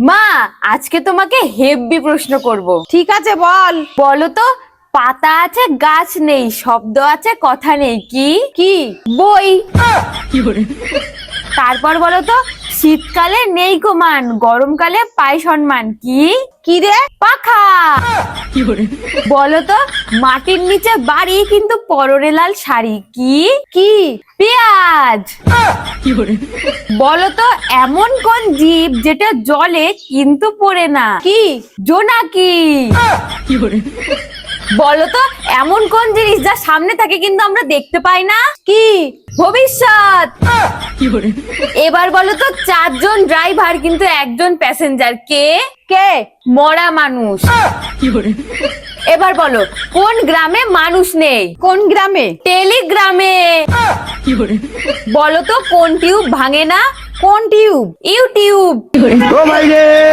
মা, আজকে তোমাকে হেব্বি প্রশ্ন করব। ঠিক আছে, বল। বলো তো, পাতা আছে গাছ নেই, শব্দ আছে কথা নেই, কি? কি? বই। তারপর বলো তো, শীতকালে নেই কোমান, গরমকালে পায় সম্মান, কি? কি রে? পাখা। বলো তো, মাটির নিচে বাড়ি কিন্তু পরনে লাল শাড়ি, কি? কি? পেঁয়াজ। বলো তো, এমন কোন জীব যেটা জলে কিন্তু পড়ে না? কি? জোনাকি। বলো তো, এমন কোন জিনিস যা সামনে থাকে কিন্তু আমরা দেখতে পাই না? কি? ভবিষ্যৎ। এবার বলো তো, চারজন ড্রাইভার কিন্তু একজন প্যাসেঞ্জার, কে? কে? মরা মানুষ। এবার বলো, কোন গ্রামে মানুষ নেই? কোন গ্রামে? টেলিগ্রামে। বলো তো, কোন টিউব ভাঙে না? কোন টিউব? ইউটিউব। ও ভাই রে।